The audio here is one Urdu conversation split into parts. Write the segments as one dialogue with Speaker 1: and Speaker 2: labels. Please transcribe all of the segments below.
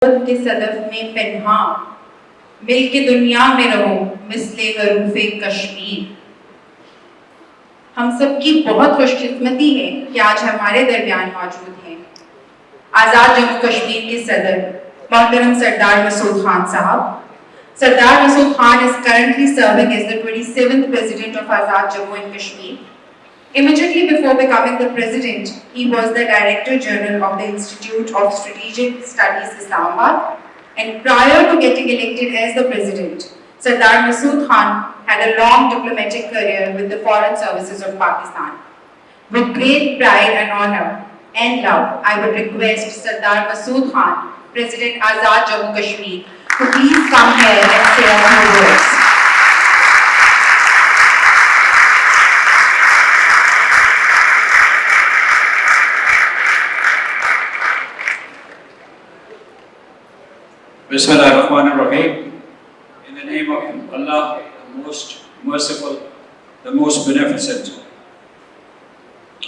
Speaker 1: کے صدف میں پنہاں مل کے دنیا میں رہو مثل حروف کشمیر. ہم سب کی بہت خوش قسمتی ہے کہ آج ہمارے درمیان موجود ہیں آزاد جموں کشمیر کے صدر محترم سردار مسعود خان صاحب. Sardar Masood Khan is currently serving as the 27th President of Azad Jammu and Kashmir. Immediately before becoming the President, he was the Director General of the Institute of Strategic Studies, Islamabad. And prior to getting elected as the President, Sardar Masood Khan had a long diplomatic career with the Foreign Services of Pakistan. With great pride and honor and love, I would request Sardar Masood Khan, President Azad Jammu Kashmir, to please come here and say a few words.
Speaker 2: Bismillahirrahmanirrahim. In the name of Allah, the most merciful, the most beneficent.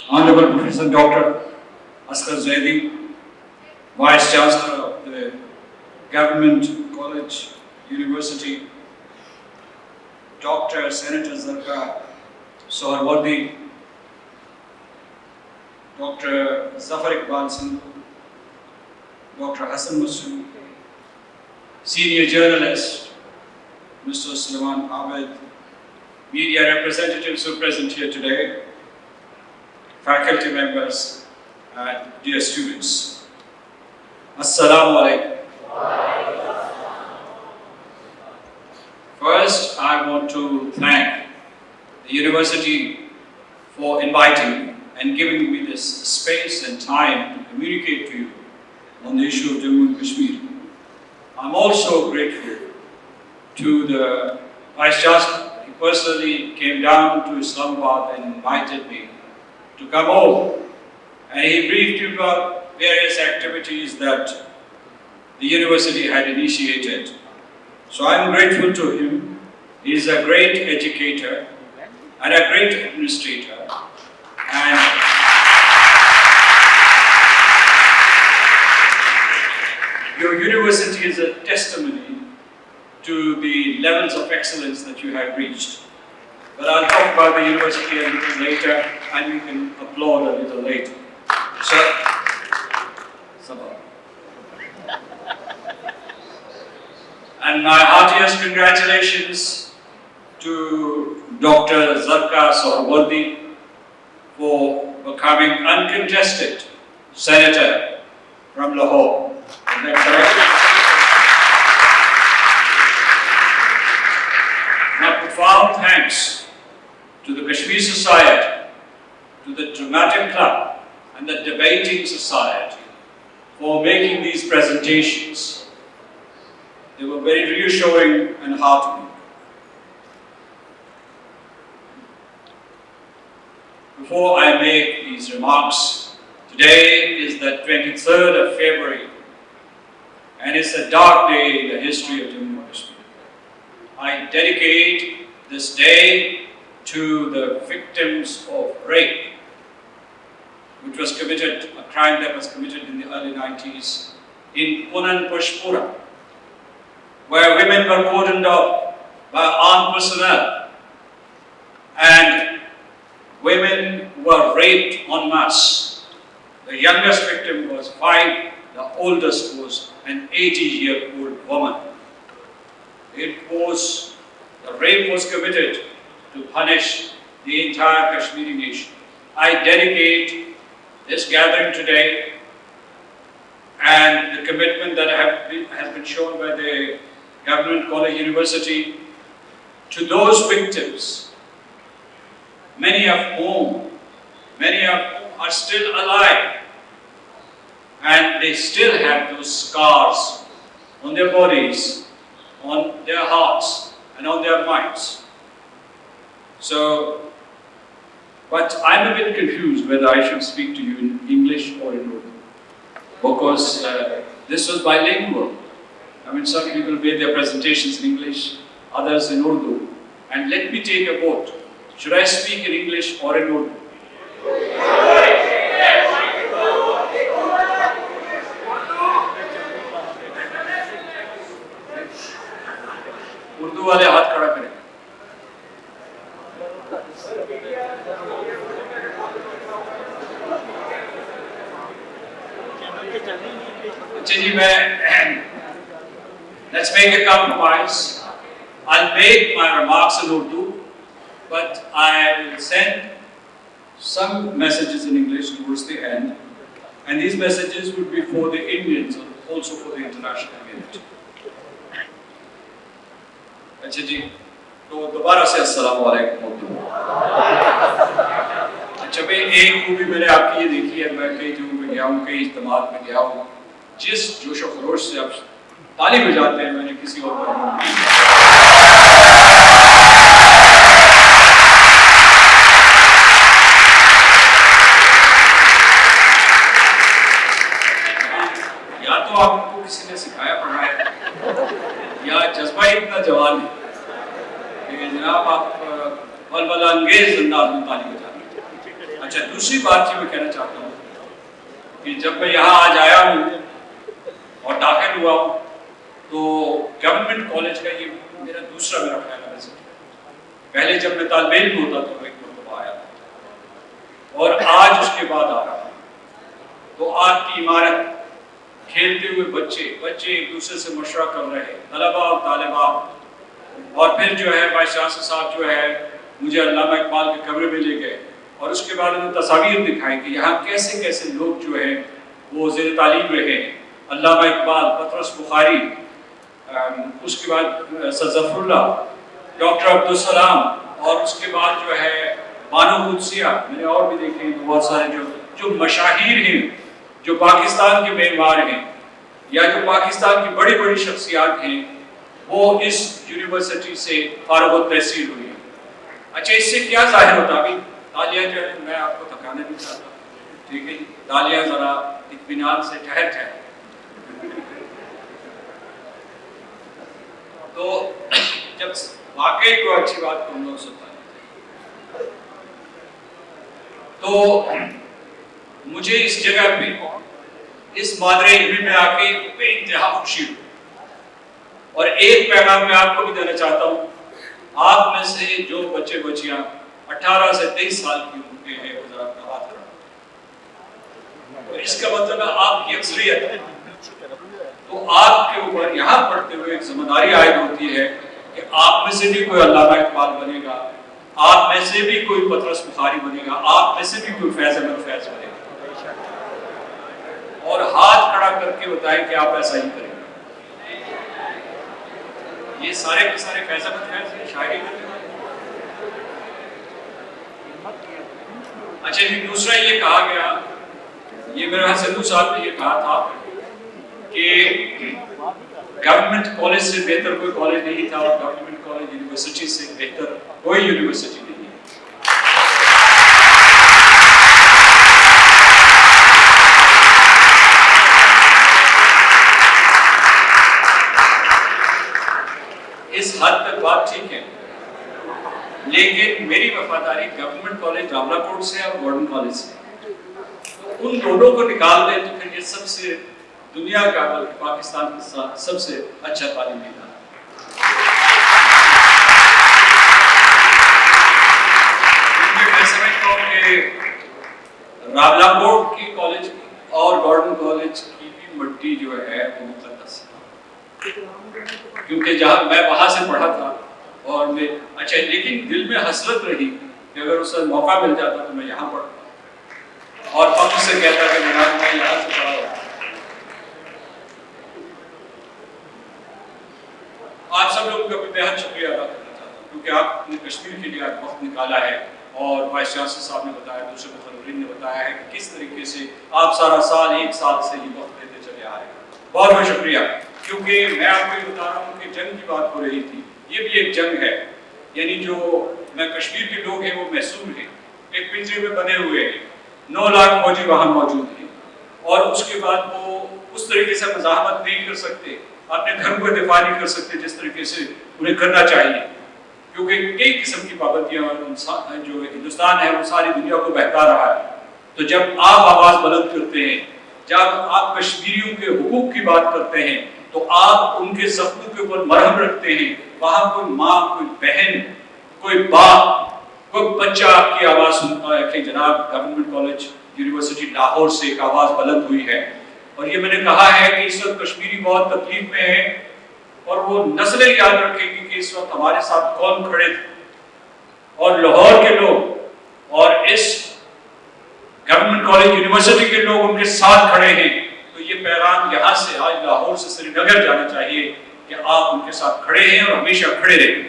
Speaker 2: Honorable Professor Dr. Asghar Zaidi, Vice Chancellor of the Government College, University, Dr. Senator Zarkar Soharwardi, Dr. Zafar Iqbal Sandhu, Dr. Hassan Masood, Senior Journalist, Mr. Sulaiman Abed, media representatives who are present here today, faculty members, and dear students. Assalamu alaikum. First, I want to thank the university for inviting me and giving me this space and time to communicate to you on the issue of Jammu and Kashmir. I'm also grateful to the Vice Chancellor. He personally came down to Islamabad and invited me to come over. And he briefed you about various activities that the university had initiated. So I'm grateful to him. He's a great educator and a great administrator. And your university is a testimony to the levels of excellence that you have reached. But I'll talk about the university a little later, and you can applaud a little later. So, and my heartiest congratulations to Dr. Zarkar Soharwardi for becoming uncontested senator from Lahore. Is that correct? My profound thanks to the Kashmir Society, to the Dramatic Club, and the Debating Society for making these presentations. They were very reassuring and heartening. Before I make these remarks, today is the 23rd of February, and it's a dark day in the history of Jammu and Kashmir. I dedicate this day to the victims of rape, which was committed, a crime that was committed in the early 90s in Punan Pushpura, where women were cordoned off by armed personnel and women were raped en masse. The youngest victim was 5, the oldest was an 80-year-old woman. The rape was committed to punish the entire Kashmiri nation. I dedicate this gathering today and the commitment that has been shown by the Government College University to those victims, many of whom are still alive, and they still have those scars on their bodies, on their hearts, and on their minds. So, but I'm a bit confused whether I should speak to you in English or in Urdu, because this was bilingual. I mean, some people made their presentations in English, others in Urdu. And let me take a vote. Should I speak in English or in Urdu? Urdu والے ہاتھ کھڑا کریں. اچھا جی, let's make a compromise. I'll make my remarks in Urdu, but I'll send some messages in English towards the end, and these messages would be for the Indians and also for the international community. اچھا جی, تو دوبارہ سے السلام علیکم. اچھا بھائی, ایک خوبی میں نے آپ کی یہ دیکھی ہے, میں کئی جگہوں پہ گیا ہوں, کئی اجتماعات میں گیا ہوں, جس جوش و خروش سے آپ تالی بجاتے ہیں میں نے کسی اور پر یا تو آپ کو کسی نے سکھایا پڑھا ہے یا جذبہ اتنا جوان ہے کہ جناب آپ ولولہ انگیز انداز میں تالی بجاتے ہیں. اچھا, دوسری بات جو میں کہنا چاہتا ہوں کہ جب میں یہاں آج آیا ہوں اور داخل ہوا ہوں تو گورنمنٹ کالج کا یہ میرا دوسرا خیال ہے. پہلے جب میں طالب علم ہوتا تو ایک مرتبہ آیا تھا اور آج اس کے بعد آ رہا ہوں. تو آج کی عمارت, کھیلتے ہوئے بچے ایک دوسرے سے مشورہ کر رہے ہیں, طلباء اور طالبات, اور پھر جو ہے وائس چانسلر صاحب جو ہے مجھے علامہ اقبال کے کمرے میں لے گئے اور اس کے بعد انہوں نے تصاویر دکھائی کہ یہاں کیسے کیسے لوگ جو ہے وہ زیر تعلیم رہے ہیں. علامہ اقبال, پطرس بخاری, اس کے بعد سر ظفر اللہ, ڈاکٹر عبدالسلام, اور اس کے بعد جو ہے بانو قدسیہ, میں نے اور بھی دیکھے ہیں بہت سارے جو مشاہیر ہیں, جو پاکستان کے معمار ہیں یا جو پاکستان کی بڑی بڑی شخصیات ہیں, وہ اس یونیورسٹی سے فارغ التحصیل ہوئی ہیں. اچھا, اس سے کیا ظاہر ہوتا ہے؟ تالیاں جو ہے, میں آپ کو تھکانا نہیں چاہتا, ٹھیک ہے جی, تالیاں ذرا اطمینان سے ٹھہر. تو جب واقعی کوئی اچھی بات کروں گا سنتا ہے تو مجھے اس جگہ پہ اس مادر علمی میں آ کے بے انتہا خوشی ہوئی. اور ایک پیغام میں آپ کو بھی دینا چاہتا ہوں, آپ میں سے جو بچے بچیاں 18 سے 23 سال کی عمر کے ہیں وہ ذرا اپنا ہاتھ کھڑا کریں. تو اس کا مطلب ہے آپ کی اکثریت ہے. تو آپ کے اوپر یہاں پڑھتے ہوئے ایک ذمہ داری عائد ہوتی ہے کہ آپ میں سے بھی کوئی علامہ اقبال بنے گا, آپ میں سے بھی کوئی پطرس بخاری بنے گا, آپ میں سے بھی کوئی فیض احمد فیض بنے گا, اور ہاتھ کھڑا کر کے بتائیں کہ آپ ایسا ہی کریں. یہ سارے کے سارے فیض احمد فیض ہیں, شاعری کرتے ہیں. اچھا جی, دوسرا یہ کہا گیا, یہ میرے ہاں سندھو صاحب نے یہ کہا تھا کہ گورنمنٹ کالج سے بہتر کوئی کالج نہیں تھا اور گورنمنٹ کالج یونیورسٹی سے بہتر کوئی یونیورسٹی نہیں ہے. اس حد تک بات ٹھیک ہے, لیکن میری وفاداری گورنمنٹ کالج راملا کوٹ سے اور گورنمنٹ کالج سے. ان دونوں کو نکال دیں تو پھر یہ سب سے دنیا کا بلکہ پاکستان کا سب سے اچھا تعلیمی ادارہ. میں سمجھتا ہوں کہ راملا کوٹ کی کالج اور گورنمنٹ کالج کی بھی مٹی جو ہے وہ مقدس ہے, کیونکہ جہاں میں وہاں سے پڑھا تھا اور میں اچھا, لیکن دل میں حسرت رہی کہ اگر اس سے موقع مل جاتا تو میں یہاں پڑھتا اور فخر سے کہتا کہ میں یہاں سے پڑھا ہوں. آپ سب لوگوں کا بھی بہت شکریہ ادا کرنا چاہتا ہوں کیونکہ آپ نے کشمیر کے لیے آج وقت نکالا ہے, اور وائس چانسلر صاحب نے بتایا, دوسرے مقررین نے بتایا ہے کہ کس طریقے سے آپ سارا سال ایک سال سے یہ وقت دیتے چلے آ رہے ہیں. بہت بہت شکریہ. کیونکہ میں آپ کو یہ بتا رہا ہوں کہ جنگ کی بات ہو رہی تھی, یہ بھی ایک جنگ ہے. یعنی جو میں کشمیر کے لوگ ہیں وہ محسوس ہیں, ایک پنجرے میں بنے ہوئے ہیں, 9 لاکھ فوجی وہاں موجود ہیں, اور اس کے بعد وہ اس طریقے سے مزاحمت نہیں کر سکتے, اپنے گھر کو دفاع نہیں کر سکتے جس طریقے سے انہیں کرنا چاہیے, کیونکہ کئی قسم کی پابندیاں جو ہندوستان ہے وہ ساری دنیا کو بہکا رہا ہے. تو جب آپ آواز بلند کرتے ہیں, جب آپ کشمیریوں کے حقوق کی بات کرتے ہیں, تو آپ ان کے زخموں کے اوپر مرہم رکھتے ہیں. وہاں کوئی ماں، کوئی بہن، کوئی باپ، کوئی بچہ آپ کی آواز سنتا ہے کہ جناب گورنمنٹ کالج یونیورسٹی لاہور سے ایک آواز بلند ہوئی ہے. اور یہ میں نے کہا ہے کہ اس وقت کشمیری بہت تکلیف میں ہے اور وہ نسلیں یاد رکھیں گی کہ اس وقت ہمارے ساتھ کون کھڑے تھے. اور لاہور کے لوگ اور اس گورنمنٹ کالج یونیورسٹی کے لوگ ان کے ساتھ کھڑے ہیں. تو یہ پیغام یہاں سے آج لاہور سے سری نگر جانا چاہیے کہ آپ ان کے ساتھ کھڑے ہیں اور ہمیشہ کھڑے رہیں.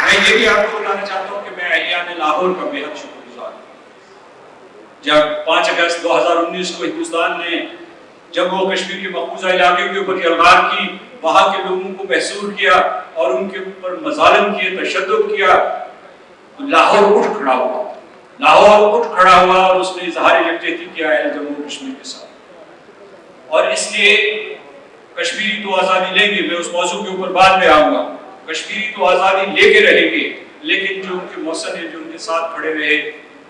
Speaker 2: میں یہ بھی آپ کو بتانا چاہتا ہوں کہ میں اہلیان لاہور کا بے حد شکر گزار ہوں. جب 5 اگست 2019 کو ہندوستان نے جموں و کشمیر کے مقبوضہ علاقے کے اوپر یلغار کی، وہاں کے لوگوں کو محصور کیا اور ان کے اوپر مظالم کیے، تشدد کیا، تو لاہور اٹھ کھڑا ہوا. لاہور اٹھ کھڑا ہوا اور اس نے اظہار یکجہتی کیا ہے جموں و کشمیر کے ساتھ. اور اس لیے کشمیری تو آزادی لیں گے، میں اس موضوع کے اوپر بعد میں آؤں گا. کشمیری تو آزادی لے کے رہیں گے، لیکن جو ان کے محسن ہیں، جو ان کے ساتھ کھڑے رہے،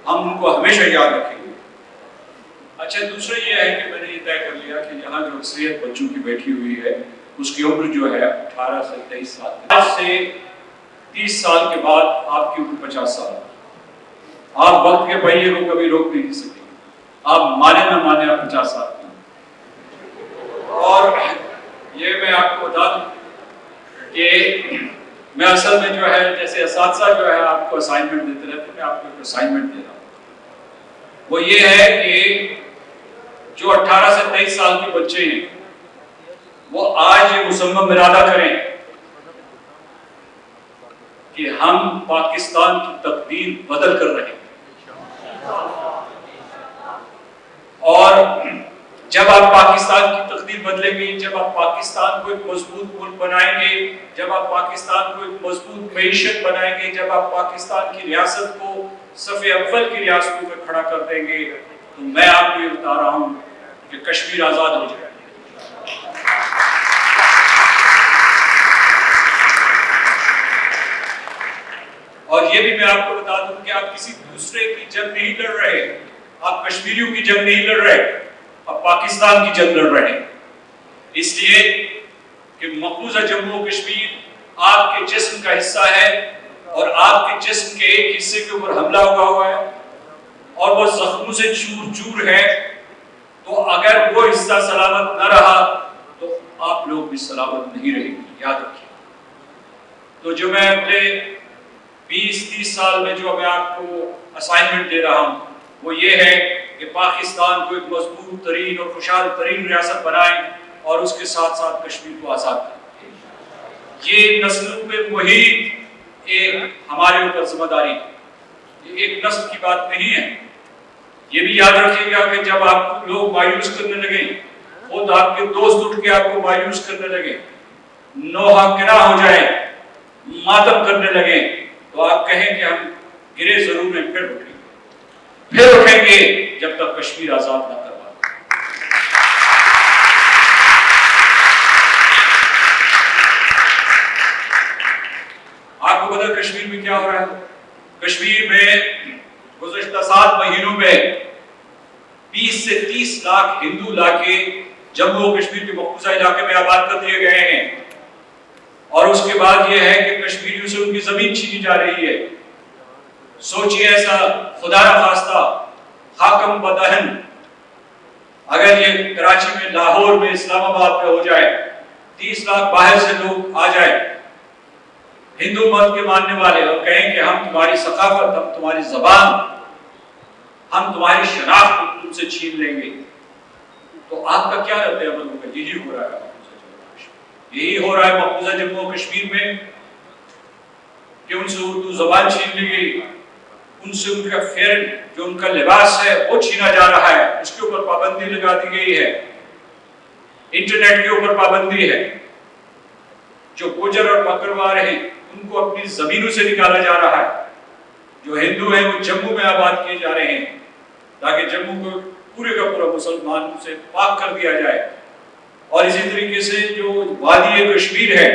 Speaker 2: ہم ان کو ہمیشہ یاد رکھیں گے. اچھا، دوسرا یہ ہے کہ میں نے یہ طے کر لیا کہ یہاں جو اکثریت بچوں کی بیٹھی ہوئی ہے اس کی عمر جو ہے 18 سے 23 سال. آج سے 30 سال کے بعد آپ کی عمر 50 سال. آپ وقت کے پہیے کو کبھی روک نہیں سکیں. آپ مانے نہ مانے، آپ 50 سال کے. اور یہ میں آپ کو بتا دوں کہ میں اصل میں جو ہے جیسے اساتذہ جو ہے آپ کو اسائنمنٹ دیتے رہتے ہیں، میں آپ کو ایک اسائنمنٹ دے رہا ہوں. وہ یہ ہے کہ جو 18 سے 23 سال کے بچے ہیں وہ آج یہ مصمم ارادہ کریں کہ ہم پاکستان کی تقدیر بدل کر رہے ہیں. اور جب آپ پاکستان کی تقدیر بدلیں گے، جب آپ پاکستان کو ایک مضبوط ملک بنائیں گے، جب آپ پاکستان کو ایک مضبوط معیشت بنائیں گے، جب آپ پاکستان کی ریاست کو صف اول کی ریاستوں میں کھڑا کر دیں گے، تو میں آپ کو یہ بتا رہا ہوں کہ کشمیر آزاد ہو جائے. اور یہ بھی میں آپ کو بتا دوں کہ آپ کسی دوسرے کی جنگ نہیں لڑ رہے، آپ کشمیریوں کی جنگ نہیں لڑ رہے، آپ پاکستان کی جنگ لڑ رہے ہیں. اس لیے کہ مقبوضہ جموں و کشمیر آپ کے جسم کا حصہ ہے اور آپ کے جسم کے ایک حصے کے اوپر حملہ ہوا ہے اور وہ زخموں سے چور چور ہے. تو اگر وہ حصہ سلامت نہ رہا تو آپ لوگ بھی سلامت نہیں رہیں گے، یاد رکھیے. تو جو میں اپنے 20-30 سال میں جو میں آپ کو اسائنمنٹ دے رہا ہوں وہ یہ ہے کہ پاکستان کو ایک مضبوط ترین اور خوشحال ترین ریاست بنائیں اور اس کے ساتھ ساتھ کشمیر کو آزاد کریں. یہ نسلوں پہ محیط ایک ہمارے اوپر ذمہ داری ہے. یہ ایک نسل کی بات نہیں ہے. یہ بھی یاد رکھیے گا کہ جب آپ لوگ مایوس کرنے لگے، خود آپ کے دوست اٹھ کے آپ کو مایوس کرنے لگے، نوحہ گرا ہو جائے، ماتم کرنے لگے، تو آپ کہیں کہ ہم گرے ضرور ہیں، پھر اٹھیں گے جب تک کشمیر آزاد نہ کروا. آپ کو پتہ کشمیر میں کیا ہو رہا ہے؟ کشمیر میں گزشتہ 7 مہینوں میں 20 سے 30 لاکھ ہندو علاقے جموں و کشمیر کے مقبوضہ علاقے میں آباد کر دیے گئے ہیں. اور اس کے بعد یہ ہے کہ کشمیریوں سے ان کی زمین چھینی جا رہی ہے. سوچئے ایسا خدا نہ خواستہ حاکم بدہن اگر یہ کراچی میں، لاہور میں، اسلام آباد میں ہو جائے، 30 لاکھ باہر سے لوگ آ جائے ہندو مت کے ماننے والے اور کہیں کہ ہم تمہاری ثقافت، ہم تمہاری زبان، ہم تمہاری شناخت تم سے چھین لیں گے، تو آپ کا کیا رد عمل ہوگا؟ یہی ہو رہا ہے. یہی ہو رہا ہے مقبوضہ جموں و کشمیر میں کہ ان سے اردو زبان چھین لی گئی، ان سے ان کا فیرن جو ان کا لباس ہے وہ چھینا جا رہا ہے، اس کے اوپر پابندی لگا دی گئی ہے. انٹرنیٹ کے اوپر پابندی ہے. جو گجر اور بکروال ہیں ان کو اپنی زمینوں سے نکالا جا رہا ہے. جو ہندو ہیں وہ جموں میں آباد کیے جا رہے ہیں تاکہ جموں کو پورے کا پورا مسلمانوں سے پاک کر دیا جائے. اور اسی طریقے سے جو وادی کشمیر ہے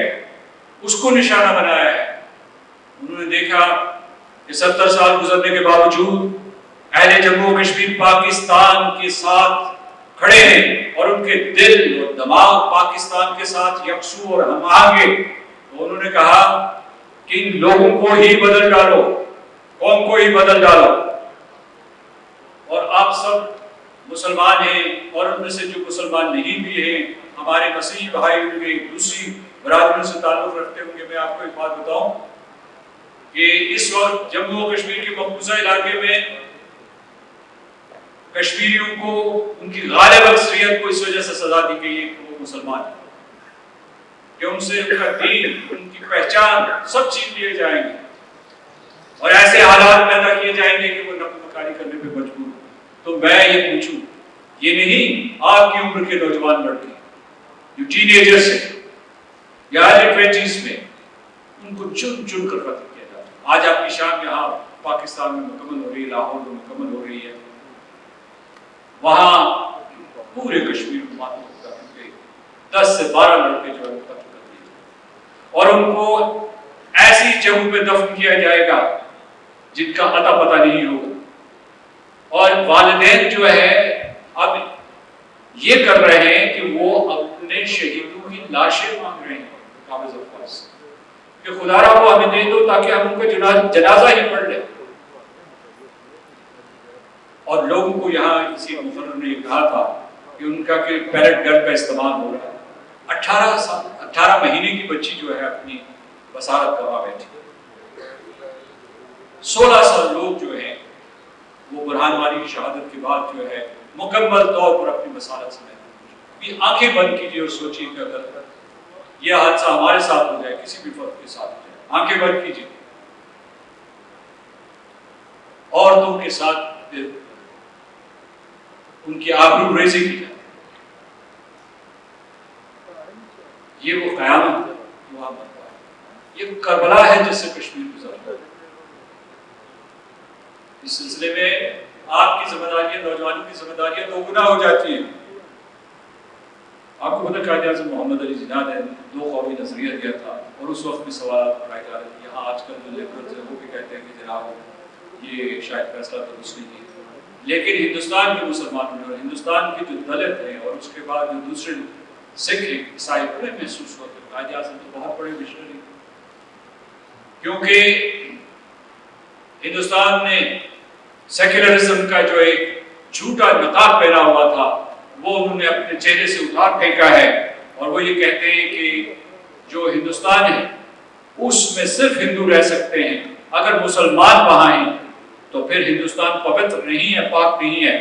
Speaker 2: اس کو نشانہ بنایا ہے. انہوں نے دیکھا کہ 70 سال گزرنے کے باوجود اہل جموں و کشمیر پاکستان کے ساتھ کھڑے ہیں اور ان کے دل اور دماغ پاکستان کے ساتھ یکسو اور ہم آہنگ، تو انہوں نے کہا کہ ان لوگوں کو ہی بدل ڈالو، قوم کو ہی بدل ڈالو۔ اور آپ سب مسلمان ہیں، اور ان میں سے جو مسلمان نہیں بھی ہیں، ہمارے مسیحی بھائی ہوں گے، دوسری برادریوں سے تعلق رکھتے ہوں گے۔ میں آپ کو ایک بات بتاؤں کہ اس وقت جموں و کشمیر کے مقبوضہ علاقے میں کشمیریوں کو ان کی غالب اکثریت کو اس وجہ سے سزا دی گئی ہے کہ وہ مسلمان ہیں، کہ ان سے ان کا دین، ان کی پہچان سب چیز لیے جائیں گے، اور ایسے حالات پیدا کیے جائیں گے کہ وہ نقل مکانی کرنے پہ مجبور ہوں۔ تو میں یہ پوچھوں، یہ نہیں آپ کی عمر کے نوجوان لڑکے جو ٹین ایجرز ہیں یا ارلی 20s میں، ان کو چن چن کر قتل کیا جاتا ہے۔ آج آپ کی شام یہاں پاکستان میں مکمل ہو رہی ہے، لاہور میں مکمل ہو رہی ہے، وہاں پورے کشمیر کو ماتم ہوتا ہے، 10 سے 12 لڑکے جو ہے قتل کر دیے اور ان کو ایسی جگہوں پہ دفن کیا جائے گا جن کا اتا پتہ نہیں ہوگا۔ اور والدین جو ہے اب یہ کر رہے ہیں کہ وہ اپنے شہیدوں کی لاشیں مانگ رہے ہیں قابض الفاظ سے، کہ خدا را وہ ہمیں دے دو تاکہ ہم ان کا جنازہ ہی پڑھ لیں۔ اور لوگوں کو یہاں کسی مقرر نے کہا تھا کہ ان کا کہ پیلٹ گن کا استعمال ہو رہا ہے۔ 18 مہینے کی بچی جو ہے اپنی بصارت گنوا بیٹھی، 16 سال لوگ جو ہیں وہ برہان وانی کی شہادت کے بعد جو ہے مکمل طور پر اپنی بصارت سے محروم۔ آنکھیں بند کیجیے اور سوچیے کہ اگر یہ حادثہ ہمارے ساتھ ہو جائے، کسی بھی فرد کے ساتھ ہو جائے، آنکھیں بند کیجیے، عورتوں کے ساتھ ان کی آبرو ریزی کی جائے، یہ وہ قیامت ہے جو آپ بتائیں، یہ کربلا ہے جس سے کشمیر گزرتا ہے۔ اس سلسلے میں آپ کی ذمہ داریاں، نوجوانوں کی ذمہ داریاں دو گنا ہو جاتی ہیں۔ آپ کو پتہ قائد اعظم محمد علی جناح نے 2 قومی نظریہ دیا تھا، اور اس وقت بھی سوالات اٹھائے جا رہے تھے۔ یہاں آج کل جو لیبرلز ہیں وہ بھی کہتے ہیں کہ جناب یہ شاید فیصلہ درست نہیں ہے، لیکن ہندوستان کے مسلمانوں نے اور ہندوستان کے جو دلت ہیں اور اس کے بعد جو دوسرے سکھ ہیں، عیسائی، انہیں محسوس ہوا کہ قائد اعظم تو بہت بڑے مشنری، کیونکہ ہندوستان نے سیکولرزم کا جو ایک جھوٹا نقاب پہنا ہوا تھا وہ انہوں نے اپنے چہرے سے اتار پھینکا ہے، اور وہ یہ کہتے ہیں کہ جو ہندوستان ہے اس میں صرف ہندو رہ سکتے ہیں، اگر مسلمان وہاں ہیں تو پھر ہندوستان پوتر نہیں ہے، پاک نہیں ہے۔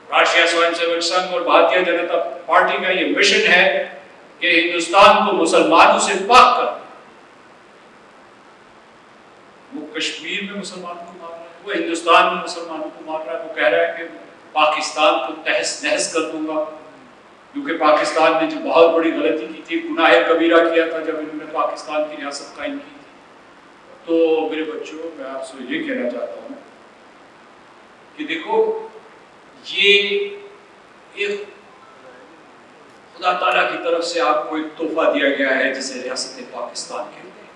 Speaker 2: راشٹریہ سوئم سیوک سنگھ اور بھارتیہ جنتا پارٹی کا یہ مشن ہے کہ ہندوستان کو مسلمانوں سے پاک کر۔ وہ کشمیر میں مسلمانوں کو مار رہا ہے، وہ ہندوستان میں مسلمانوں کو مار رہا ہے، وہ کہہ رہا ہے کہ پاکستان کو تہس نہس کر دوں گا، کیونکہ پاکستان نے جو بہت بڑی غلطی کی تھی، گناہ کبیرہ کیا تھا جب انہوں نے پاکستان کی ریاست قائم کی تھی۔ تو میرے بچوں، میں آپ سے یہ کہنا چاہتا ہوں کہ دیکھو، یہ ایک خدا تعالیٰ کی طرف سے آپ کو ایک تحفہ دیا گیا ہے جسے ریاست پاکستان کہتے ہیں۔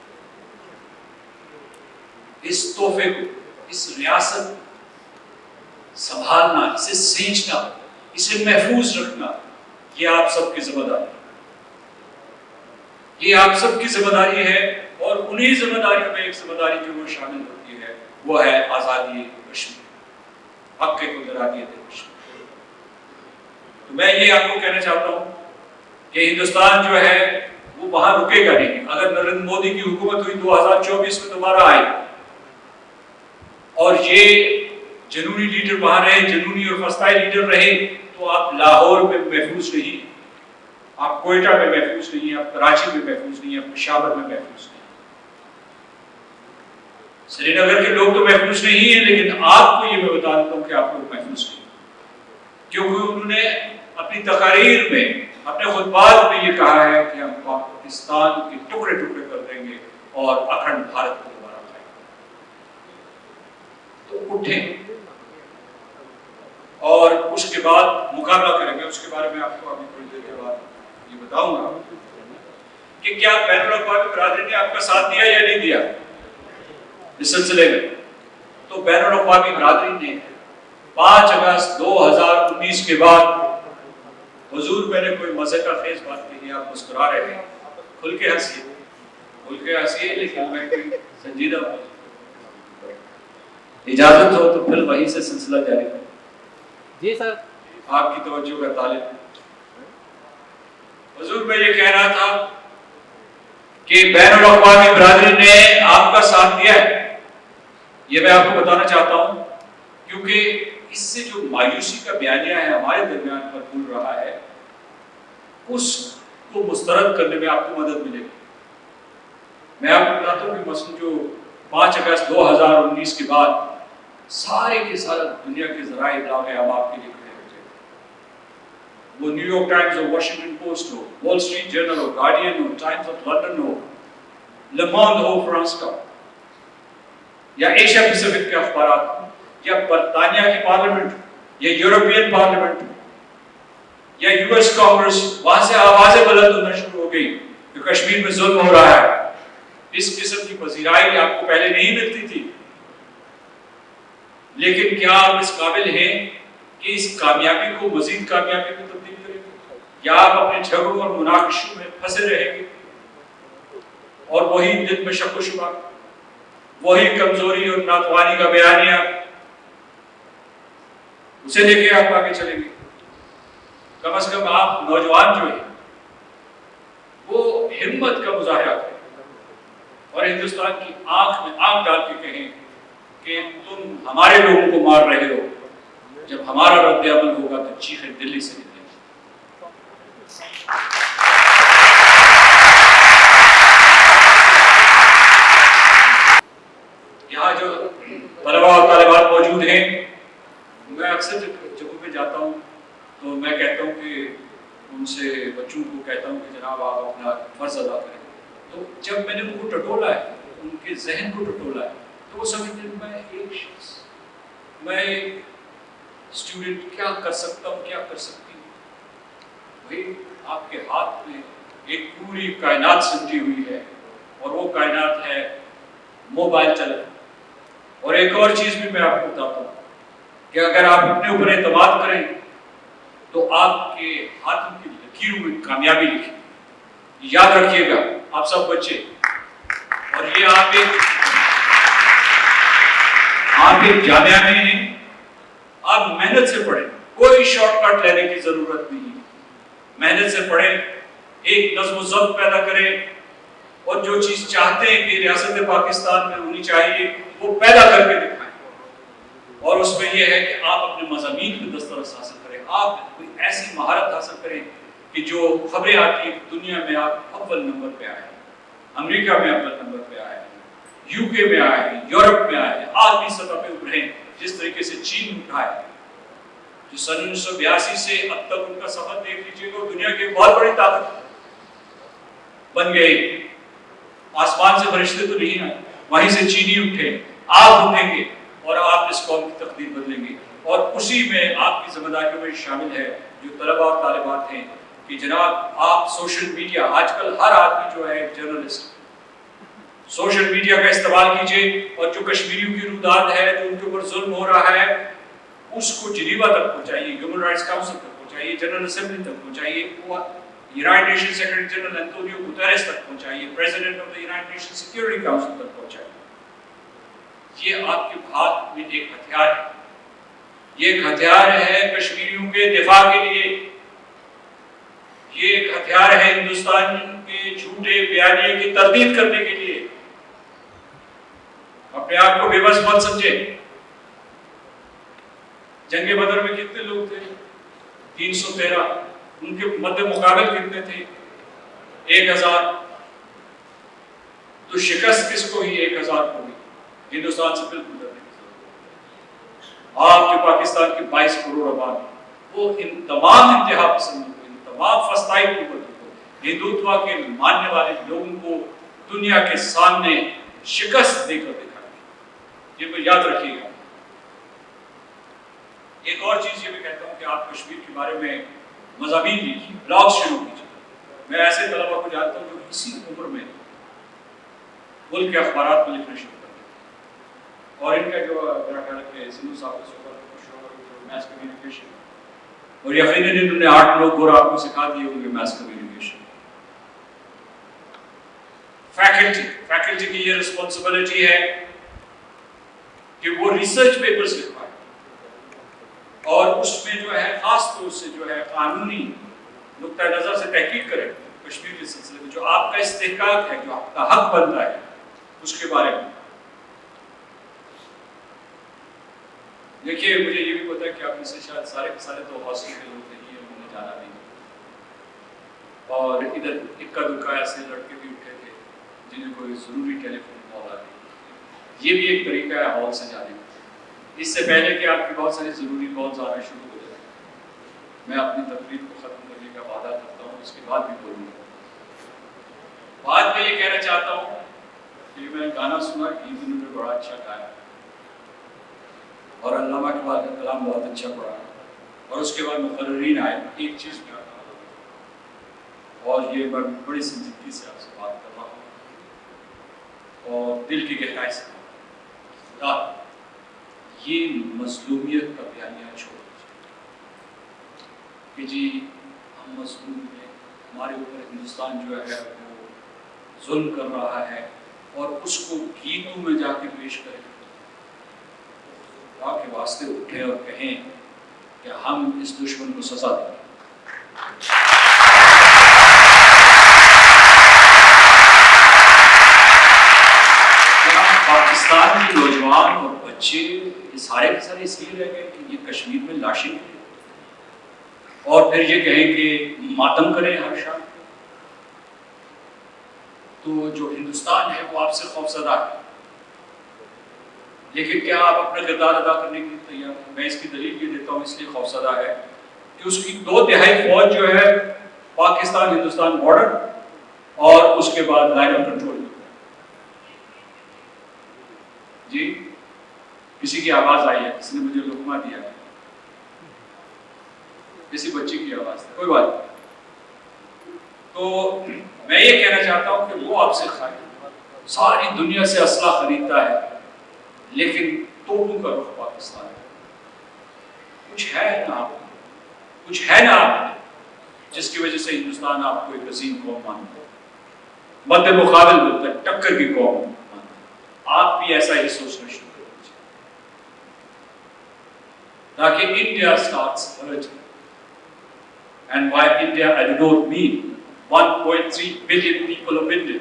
Speaker 2: اس تحفے کو، اس ریاست سنبھالنا، اسے سینچنا، اسے محفوظ رکھنا، یہ آپ سب کی ذمہ داری ہے، یہ آپ سب کی ذمہ داری ہے۔ اور انہی ذمہ داریوں میں ایک ذمہ داری جو وہ شامل ہوتی ہے وہ ہے آزادی کشمیر، حق قدرانیت کشمیر۔ تو میں یہ آپ کو کہنا چاہتا ہوں کہ ہندوستان جو ہے وہ وہاں رکے گا نہیں۔ اگر نریندر مودی کی حکومت ہوئی 2024 میں دوبارہ آئی اور یہ جنونی لیڈر وہاں رہے، جنونی اور فسطائی لیڈر رہے، تو آپ لاہور میں محفوظ نہیں، آپ کوئٹہ میں محفوظ نہیں، آپ کراچی میں محفوظ نہیں، آپ پشاور میں محفوظ نہیں۔ سری نگر کے لوگ تو محفوظ نہیں ہیں، لیکن آپ کو یہ میں بتا دیتا ہوں کہ آپ لوگ محفوظ نہیں، کیونکہ انہوں نے اپنی تقاریر میں، اپنے خطبات میں یہ کہا ہے کہ ہم پاکستان کے ٹکڑے ٹکڑے کر دیں گے اور اکھنڈ بھارت کو دوبارہ لائیں گے۔ تو اٹھیں اور اس کے بعد مقابلہ کریں گے۔ اس کے بارے میں آپ کو ابھی تھوڑی دیر کے بعد یہ بتاؤں گا کہ کیا بین الاقوامی برادری نے آپ کا ساتھ دیا یا نہیں دیا اس سلسلے میں۔ تو بین الاقوامی برادری نے 5 اگست 2019 کے بعد حضور میں نے کوئی مزے کا خیز بات کہی، آپ مسکرا رہے ہیں، کھل کے ہنسیے، لیکن میں کوئی سنجیدہ اجازت ہو تو پھر وہیں سے سلسلہ جاری کریں۔
Speaker 3: جی سر،
Speaker 2: آپ کی توجہ کا طالب۔ حضور میں یہ کہہ رہا تھا کہ بین الاقوامی برادری نے آپ کا ساتھ دیا ہے، یہ میں آپ کو بتانا چاہتا ہوں، کیونکہ اس سے جو مایوسی کا بیانیہ ہے ہمارے درمیان پر پھول رہا ہے، اس کو مسترد کرنے میں آپ کو مدد ملے گی۔ میں آپ کو بتاتا ہوں کہ مثلا جو 5 اگست 2019 کے بعد سارے کے سارے دنیا کے ذرائع ابلاغ ہم آپ کے لیے کھڑے ہو جائیں، وہ نیو یارک ٹائمز ہو، واشنگٹن پوسٹ ہو، وال اسٹریٹ جرنل ہو، گارڈین ہو، ٹائمز آف لنڈن ہو، لمانڈ ہو فرانس کا، یا ایشیا پیسفک کے اخبارات، یا برطانیہ کی پارلیمنٹ، یا یورپین پارلیمنٹ، یا یو ایس کانگریس، وہاں سے آوازیں بلند ہونا شروع ہو گئی کہ کشمیر میں ظلم ہو رہا ہے۔ اس قسم کی پذیرائی آپ کو پہلے نہیں ملتی تھی، لیکن کیا آپ اس قابل ہیں کہ اس کامیابی کو مزید کامیابی میں تبدیل کریں گے، یا آپ اپنے جھگڑوں اور مناقشوں میں پھنسے رہیں گے اور وہی دل میں شک و شبہ، وہی کمزوری اور ناتوانی کا بیانیہ، اسے لے کے آپ آگے چلیں گے؟ کم از کم آپ نوجوان جو ہیں وہ ہمت کا مظاہرہ کریں اور ہندوستان کی آنکھ میں آنکھ ڈال کے کہیں کہ تم ہمارے لوگوں کو مار رہے ہو، جب ہمارا رد عمل ہوگا تو چیخیں دلی سے نکلیں گی۔ یہاں جو طلباء اور طالبات موجود ہیں، میں اکثر جگہوں پہ جاتا ہوں تو میں کہتا ہوں کہ ان سے بچوں کو کہتا ہوں کہ جناب آپ اپنا فرض ادا کریں، تو جب میں نے ان کو ٹٹولا ہے، ان کے ذہن کو ٹٹولا ہے، تو وہ سمجھتے ہیں میں ایک شخص، میں ایک اسٹوڈنٹ کیا کر سکتا ہوں، کیا کر سکتی ہوں۔ بھائی آپ کے ہاتھ میں ایک پوری کائنات سمٹی ہوئی ہے، اور وہ کائنات ہے موبائل ٹیلی۔ اور ایک اور چیز بھی میں آپ کو بتاتا ہوں کہ اگر آپ اپنے اوپر اعتماد کریں تو آپ کے ہاتھوں کی لکیروں میں کامیابی لکھی۔ یاد رکھیے گا آپ سب بچے، اور یہ آپ ایک جامعہ میں ہیں، آپ محنت سے پڑھیں، کوئی شارٹ کٹ لینے کی ضرورت نہیں، محنت سے پڑھیں، ایک نظم و ضبط پیدا کریں، اور جو چیز چاہتے ہیں کہ ریاست پاکستان میں ہونی چاہیے وہ پیدا کر کے دکھائیں۔ اور اس میں یہ ہے کہ آپ اپنے مضامین میں دسترس حاصل کریں، آپ کوئی ایسی مہارت حاصل کریں کہ جو خبریں آتی ہیں دنیا میں آپ اول نمبر پہ آئے، امریکہ میں اول نمبر پہ آئے، یو کے میں آئے، یورپ میں آئے، عالمی سطح پہ ابھریں، جس طریقے سے چین اٹھا ہے، جو سن 1982 سے اب تک ان کا سفر دیکھ لیجیے گا، دنیا کی بہت بڑی طاقت بن گئے۔ آسمان سے فرشتے تو نہیں آئے، وہیں سے چینی اٹھے، آپ اٹھیں گے اور آپ اس قوم کی تقدیر بدلیں گے۔ اور اسی میں آپ کی ذمہ داریوں میں شامل ہے جو طلباء اور طالبات ہیں کہ جناب آپ سوشل میڈیا، آج کل ہر آدمی جو ہے ایک جرنلسٹ، سوشل میڈیا کا استعمال کیجئے، اور جو کشمیریوں کی روداد ہے، جو ان کے اوپر ظلم ہو رہا ہے، اس کو جنیوا تک پہنچائیے، ہیومن رائٹس کاؤنسل تک پہنچائیے، جنرل اسمبلی تک پہنچائیے، United Nation Secretary General Antonio Guterres تک پہنچائیے، president of the United Nation Security Council تک پہنچائیے۔ یہ آپ کے ہاتھ میں ایک ہتھیار ہے، یہ ایک ہتھیار ہے کشمیریوں کے دفاع کے لیے، یہ ایک ہتھیار ہے ہندوستان کے جھوٹے بیانیے کی تردید کرنے کے لیے۔ اپنے آپ کو بے بس مت سمجھے۔ جنگ بدر میں کتنے لوگ تھے؟ 313۔ ان کے مد مقابل کتنے تھے؟ 1000۔ تو شکست کس کو ہوئی؟ 1000 کو ہوئی۔ ہندوستان سے بالکل ڈرنے کی ضرورت ہے۔ آپ کے پاکستان کے 22 کروڑ آبادی، وہ ان تمام انتہا پسندوں کو، ان تمام فسطائی قوتوں کو، ہندوتوا کے ماننے والے لوگوں کو دنیا کے سامنے شکست دے کر دکھائیں۔ یہ کو یاد رکھیے گا۔ ایک اور چیز یہ بھی کہتا ہوں کہ آپ کشمیر کے بارے میں مضامین لکھیے، بلاگ شروع کیجیے۔ میں ایسے طلباء کو جانتا ہوں جو اسی عمر میں ملک کے اخبارات میں لکھنا شروع کر دیں، اور ان کا جو میرا خیال ہے کہ سندھو صاحب میس کمیونیکیشن، اور یقیناً انہوں نے 8 لوگ اور آپ کو سکھا دیے ہوں گے میس کمیونیکیشن. فیکلٹی کی یہ رسپانسبلٹی ہے کہ وہ ریسرچ پیپرز لکھوائے، اور اس میں جو ہے خاص طور سے جو ہے قانونی نقطہ نظر سے تحقیق کرے کشمیر کے سلسلے میں، جو آپ کا استحقاق ہے، جو آپ کا حق بنتا ہے اس کے بارے میں. دیکھیے مجھے یہ بھی پتا ہے کہ آپ میں سے شاید سارے تو حوصلے کے لوگ نہیں ہیں، انہوں نے جانا نہیں، اور ادھر اکا دکا ایسے لڑکے بھی اٹھے تھے جنہیں کوئی ضروری ٹیلی فون کال آ گئی. یہ بھی ایک طریقہ ہے ہال سے جانے کا. اس سے پہلے کہ آپ کی بہت ساری ضروری کالز آنا شروع ہو جائیں، میں اپنی تقریر کو ختم کرنے کا وعدہ کرتا ہوں، اس کے بعد بھی بولوں گا. بعد میں یہ کہنا چاہتا ہوں کہ میں گانا سنا کہ انہوں نے بڑا اچھا گایا، اور علامہ اقبال کا کلام بہت اچھا پڑھا، اور اس کے بعد مقررین آئے. ایک چیز میں آتا ہوں، اور یہ میں بڑی سنجیدگی سے آپ سے بات کر رہا ہوں اور دل کی گہرائی سے خدا یہ مظلومیت کا بیانیہ چھوڑ دیجیے کہ جی ہم مظلوم ہیں، ہمارے اوپر ہندوستان جو ہے وہ ظلم کر رہا ہے، اور اس کو گیتوں میں جا کے پیش کریں. خدا کے واسطے اٹھیں اور کہیں کہ ہم اس دشمن کو سزا دیں. پاکستان کے نوجوان اور بچے یہ سارے کے سارے اس لیے رہ گئے کہ یہ کشمیر میں لاشیں ہیں، اور پھر یہ کہیں کہ ماتم کریں ہر شام. تو جو ہندوستان ہے وہ آپ سے خوفزدہ ہے، لیکن کیا آپ اپنا کردار ادا کرنے کے لیے تیار ہیں؟ میں اس کی دلیل یہ دیتا ہوں اس لیے خوفزدہ ہے کہ اس کی 2/3 فوج جو ہے پاکستان ہندوستان بارڈر اور اس کے بعد لائن آف کنٹرول. جی کسی کی آواز آئی ہے، کسی نے مجھے لقمہ دیا ہے، کسی بچی کی آواز ہے، کوئی بات نہیں. تو میں یہ کہنا چاہتا ہوں کہ وہ آپ سے خائن ساری دنیا سے اسلحہ خریدتا ہے، لیکن توپوں کا رخ پاکستان ہے. کچھ ہے نا آپ، کچھ ہے نا آپ جس کی وجہ سے ہندوستان آپ کو ایک عظیم قوم مانتا ہے، مد مقابل ہوتا ہے، ٹکر کی قوم مانتا ہے. آپ بھی ایسا ہی سوچنا شروع کر دیجیے تاکہ India starts hurting. And by India I do not mean 1.3 billion people of India.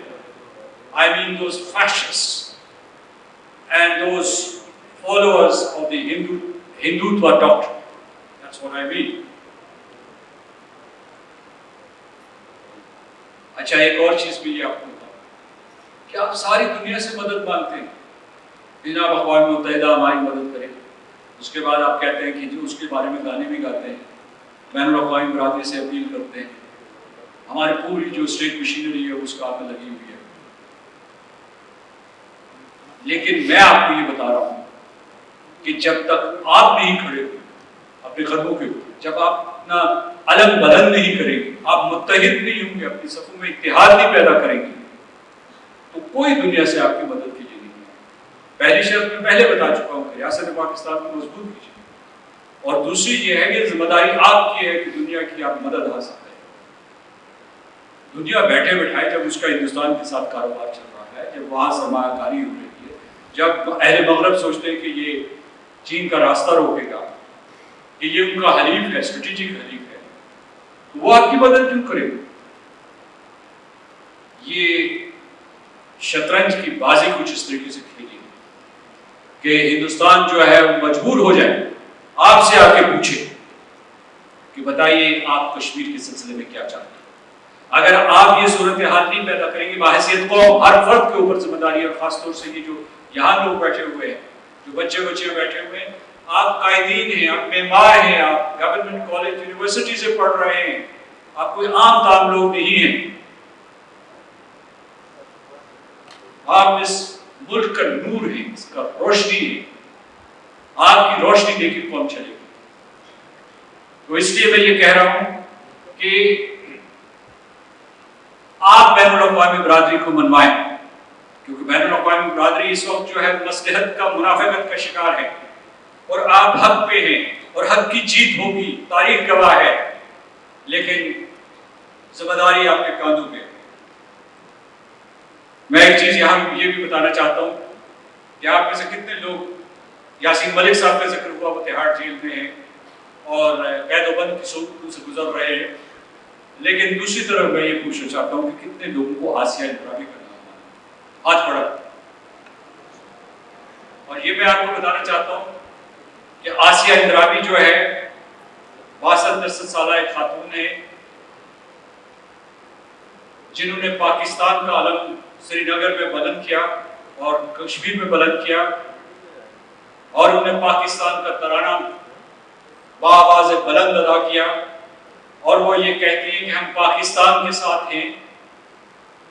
Speaker 2: I mean those fascists and those followers of the Hindutva doctrine. That's what I mean. اچھا ایک اور چیز بھی یہ آپ کو بتاؤں کہ آپ ساری دنیا سے مدد مانگتے ہیں، جناب اقوام متحدہ ہماری مدد کرے. اس کے بعد آپ کہتے ہیں کہ جو اس کے بارے میں گانے بھی گاتے ہیں، بین الاقوامی برادری سے اپیل کرتے ہیں. ہماری پوری جو اسٹیٹ مشینری ہے اس کام میں لگی ہوئی ہے. لیکن میں آپ کو یہ بتا رہا ہوں کہ جب تک آپ نہیں کھڑے ہوئے اپنے قدموں کے اوپر، جب آپ اپنا علم بلند نہیں کریں گے، آپ متحد نہیں ہوں گے، اپنی صفوں میں اتحاد نہیں پیدا کریں گے، تو کوئی دنیا سے آپ کی مدد کے لیے نہیں ہے. پہلی شرط میں پہلے بتا چکا ہوں کہ ریاست پاکستان کو مضبوط کیجیے، اور دوسری یہ ہے کہ ذمہ داری آپ کی ہے کہ دنیا کی آپ مدد حاصل کریں. دنیا بیٹھے بٹھائے جب اس کا ہندوستان کے ساتھ کاروبار چل رہا ہے، جب وہاں سرمایہ کاری ہو رہی ہے، جب اہل مغرب سوچتے ہیں کہ یہ چین کا راستہ روکے گا، کہ یہ ان کا حلیف ہے، اسٹریٹجک حلیف ہے، تو وہ آپ کی مدد کیوں کرے گا؟ یہ شطرنج کی بازی کچھ اس طریقے سے کھیلی کہ ہندوستان جو ہے مجبور ہو جائے آپ سے آ کے پوچھے کہ بتائیے آپ کشمیر کے سلسلے میں کیا چاہتے ہیں. اگر آپ یہ صورتحال نہیں پیدا کریں گے، بحیثیت قوم ہر فرد کے اوپر ذمہ داری ہے، اور خاص طور سے یہ جو یہاں لوگ بیٹھے ہوئے ہیں، جو بچے بیٹھے ہوئے ہیں، آپ قائدین ہیں، آپ معمار ہیں، آپ گورنمنٹ کالج یونیورسٹی سے پڑھ رہے ہیں، آپ کوئی عام تام لوگ نہیں ہیں. آپ اس ملک کا نور ہے، اس کا روشنی ہے. آپ کی روشنی لے کے قوم چلے گی. تو اس لیے میں یہ کہہ رہا ہوں کہ آپ بین الاقوامی برادری کو منوائیں کیونکہ بین الاقوامی برادری اس وقت جو ہے مصلحت کا منافقت کا شکار ہے، اور آپ حق پہ ہیں اور حق کی جیت ہوگی، تاریخ گواہ ہے، لیکن ذمہ داری آپ کے کاندھوں پہ ہے۔ میں ایک چیز یہاں یہ بھی بتانا چاہتا ہوں کہ آپ میں سے کتنے لوگ، یاسین ملک صاحب کا ذکر ہوا، وہ تہاڑ جیل میں ہیں اور قید و بند کی صورت سے گزر رہے ہیں، لیکن دوسری طرف میں یہ پوچھنا چاہتا ہوں کہ کتنے لوگوں کو آسیہ اندرابی کا نام ہاتھ پڑا؟ اور یہ میں آپ کو بتانا چاہتا ہوں کہ آسیہ اندرابی جو ہے 62 سالہ ایک خاتون ہے جنہوں نے پاکستان کا علم سری نگر میں بلند کیا اور کشمیر میں بلند کیا، اور انہوں نے پاکستان کا ترانہ بآواز بلند ادا کیا، اور وہ یہ کہتی ہیں کہ ہم پاکستان کے ساتھ ہیں،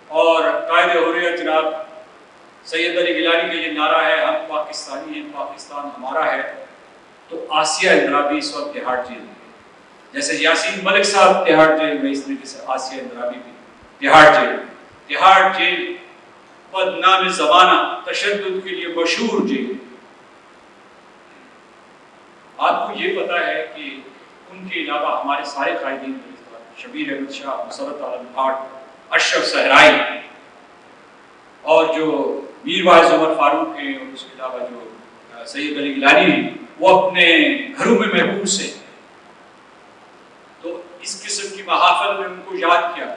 Speaker 2: اور قائد حریت جناب سید علی گیلانی کا یہ نعرہ ہے ہم پاکستانی ہیں، پاکستان ہمارا ہے۔ تو آسیہ اندرابی اس وقت تہاڑ جیل میں، جیسے یاسین ملک صاحب تہاڑ جیل میں، اس طریقے سے آسیہ اندرابی بھی تہاڑ جیل بدنام زمانہ، تشدد کے لیے مشہور جیل۔ آپ کو یہ پتا ہے کہ ان کے علاوہ ہمارے سارے قائدین، شبیر احمد شاہ، مسرت عالم بھاٹ، اشرف صحرائی، اور جو میر واعظ عمر فاروق ہیں، اور اس کے علاوہ جو سید علی گیلانی ہیں، وہ اپنے گھروں میں محبوس ہیں۔ تو اس قسم کی محافل میں ان کو یاد کیا،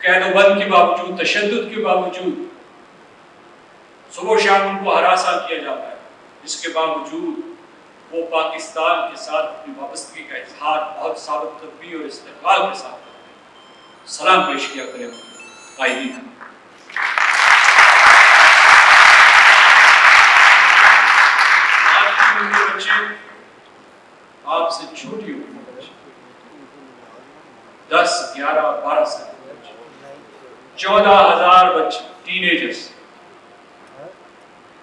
Speaker 2: قید و بند کے باوجود، تشدد کے باوجود، صبح و شام ان کو ہراساں کیا جاتا ہے، اس کے باوجود وہ پاکستان کے ساتھ اپنی وابستگی کا اظہار بہت ثابت قدمی اور استقلال کے ساتھ کرتے ہیں۔ سلام پیش کیا کریں قائدین۔ آج کی عمر کے بچے، آپ سے چھوٹی عمر کے بچے، 10، 11، 12 سال کے بچے، 14,000 بچے، ٹین ایجرز،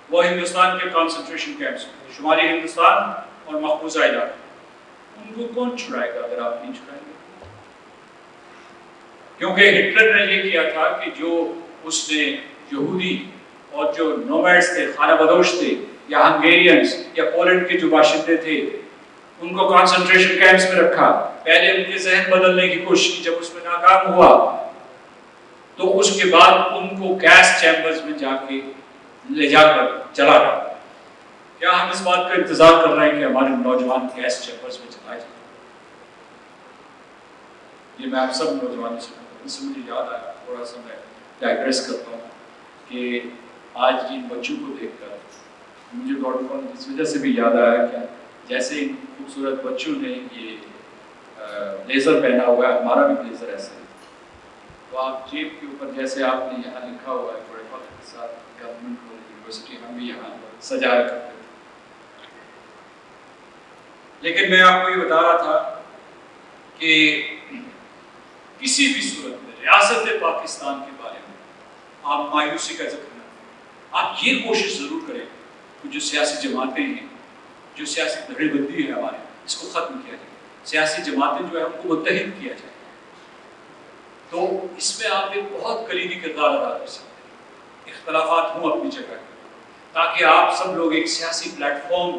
Speaker 2: وہ ہندوستان کے کانسنٹریشن کیمپس میں، شمالی ہندوستان اور محفوظہ علاقے، ان کو کون چھڑائے گا اگر آپ نہیں چھڑائیں گے؟ کیونکہ ہٹلر نے یہ کیا تھا کہ جو اس نے یہودی اور جو نومیڈز تھے، خانہ بدوش تھے، یا ہنگیرینز یا پولینڈ کے جو باشندے تھے، ان کو کانسنٹریشن کیمپس میں رکھا، پہلے ان کے ذہن بدلنے کی کوشش کی، جب اس میں ناکام ہوا تو اس کے بعد ان کو گیس چیمبرز میں لے جا کر جلا ڈالا۔ کیا ہم اس بات کا انتظار کر رہے ہیں کہ ہمارے نوجوان گیس چیمبرز میں جلائے جائیں؟ یہ میں آپ سب نوجوانوں سے کہتا ہوں۔ اس سے مجھے یاد آیا، تھوڑا سا میں ڈائگریس کرتا ہوں، کہ آج ان بچوں کو دیکھ کر مجھے اس وجہ سے بھی یاد آیا کہ جیسے ان خوبصورت بچوں نے یہ بلیزر پہنا ہوا ہے، ہمارا بھی بلیزر ایسے ہے، تو آپ جیب کے اوپر جیسے آپ نے یہاں لکھا ہوا ہے بڑے فخر کے ساتھ گورنمنٹ کالج یونیورسٹی، ہم بھی یہاں سجایا کرتے تھے۔ لیکن میں آپ کو یہ بتا رہا تھا کہ کسی بھی صورت میں ریاست پاکستان کے بارے میں آپ مایوسی کا ذکر نہ کریں۔ آپ یہ کوشش ضرور کریں کہ جو سیاسی جماعتیں ہیں، جو سیاسی دھڑے بندی ہے ہمارے، اس کو ختم کیا جائے، سیاسی جماعتیں جو ہے ان کو متحد کیا جائے۔ تو اس میں آپ ایک بہت کلیدی کردار ادا کر سکتے ہیں، اختلافات ہوں اپنی جگہ، تاکہ آپ سب لوگ ایک سیاسی پلیٹ فارم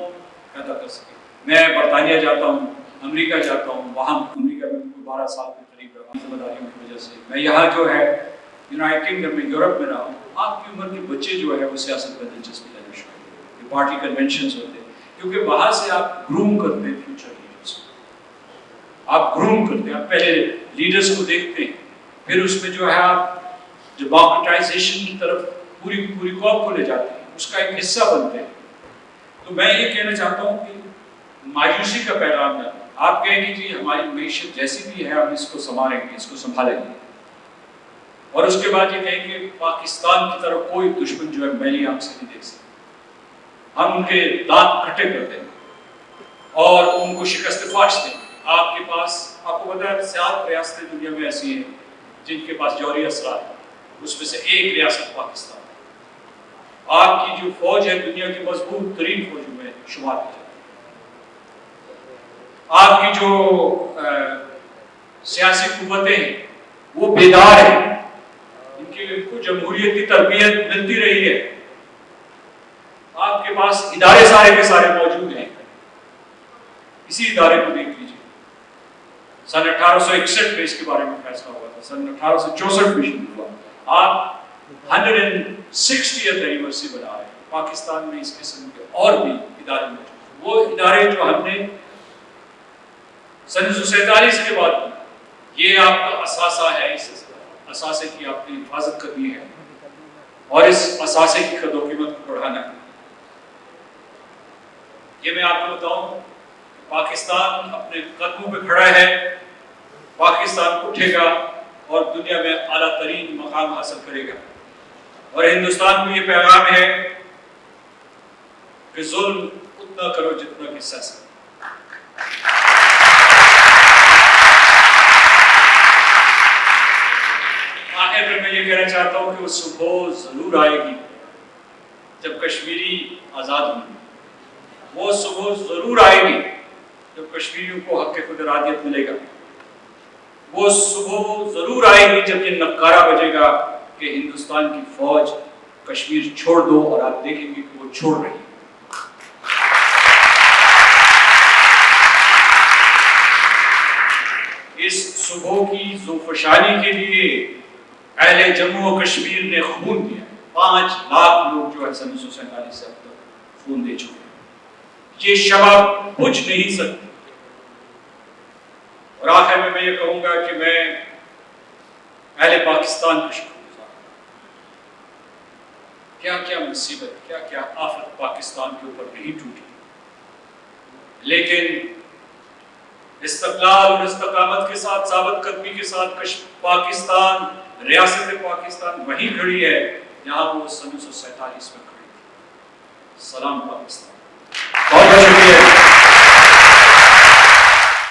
Speaker 2: پیدا کر سکیں۔ میں برطانیہ جاتا ہوں، امریکہ جاتا ہوں، وہاں امریکہ میں 12 سال کے قریب رہا ذمہ داریوں کی وجہ سے، میں یہاں جو ہے یونائٹڈ کنگڈم میں، یورپ میں رہا ہوں۔ آپ کی عمر کے بچے جو ہے وہ سیاست میں دلچسپی لینا شروع کرتے ہیں، پارٹی کنونشنز ہوتے ہیں، کیونکہ وہاں سے آپ گروم کرتے ہیں فیوچر لیڈرز کو، آپ گروم کرتے ہیں، آپ پہلے لیڈرز کو دیکھتے ہیں، پھر اس میں جو ہے آپ ڈیموکریٹائزیشن کی طرف پوری قوم کو لے جاتے ہیں، اس کا ایک حصہ بنتے ہیں۔ تو میں یہ کہنا چاہتا ہوں کہ مایوسی کا پیغام ہے، آپ کہیں گے جی ہماری معیشت جیسی بھی ہے ہم اس کو سنبھالیں گے، اس کو سنبھالیں گے، اور اس کے بعد یہ کہیں گے پاکستان کی طرف کوئی دشمن جو ہے میلی آنکھ سے نہیں دیکھ سکتا، ہم ان کے دانت کھٹے کر دیں اور ان کو شکست فاش دیں۔ آپ کے پاس، آپ کو پتا ہے 7 ریاستیں دنیا میں ایسی ہیں جن کے پاس جوہری اسلحہ ہے، اس میں سے ایک ریاست پاکستان ہے۔ آپ کی جو فوج ہے دنیا کی مضبوط ترین فوجوں میں شمار کی جاتی ہے۔ آپ کی جو سیاسی قوتیں ہیں وہ بیدار ہیں، ان کہ ان کو جمہوریت کی تربیت ملتی رہی ہے. آپ کے پاس ادارے سارے کے سارے موجود ہیں. اسی ادارے کو دیکھ لیجیے. سن 1861 میں اس کے بارے میں فیصلہ ہوا تھا. سن 1864 میں شروع ہوا. آپ 160th اینیورسری بنا رہے ہیں. پاکستان میں اس قسم کے اور بھی ادارے موجود ہیں. وہ ادارے جو ہم نے سن 1947 کے بعد بنا، یہ آپ کا اثاثہ ہے. اس اثاثے کی آپ نے حفاظت کرنی ہے اور اس اثاثے کی قدر و قیمت کو بڑھانا ہے. یہ میں آپ کو بتاؤں، پاکستان اپنے قدموں پہ کھڑا ہے. پاکستان اٹھے گا اور دنیا میں اعلیٰ ترین مقام حاصل کرے گا. اور ہندوستان کو یہ پیغام ہے کہ ظلم اتنا کرو جتنا کہ سہ سکتے. آخر میں یہ کہنا چاہتا ہوں کہ وہ صبح ضرور آئے گی جب کشمیری آزاد ہوں گے. وہ صبح ضرور آئے گی جب کشمیریوں کو حق خود ارادیت ملے گا. وہ صبح ضرور آئے گی جب یہ نعرہ بجے گا کہ ہندوستان کی فوج کشمیر چھوڑ دو، اور آپ دیکھیں گے کہ وہ چھوڑ رہی ہے. اس صبح کی زوفشانی کے لیے اہل جموں و کشمیر نے خون دیا. 5 لاکھ لوگ جو ہے سن 1947 سے اب تک خون دے چکے ہیں. یہ شمع بجھ نہیں سکتی. اور آخر میں یہ کہوں گا کہ میں اہل پاکستان کا شکر گزار ہوں. کیا کیا مصیبت، کیا کیا آفت پاکستان کے اوپر نہیں ٹوٹی، لیکن استقلال اور استقامت کے ساتھ، ثابت قدمی کے ساتھ پاکستان، ریاست پاکستان وہیں کھڑی ہے جہاں وہ سن 1947 میں کھڑی تھی. سلام پاکستان. بہت بہت شکریہ.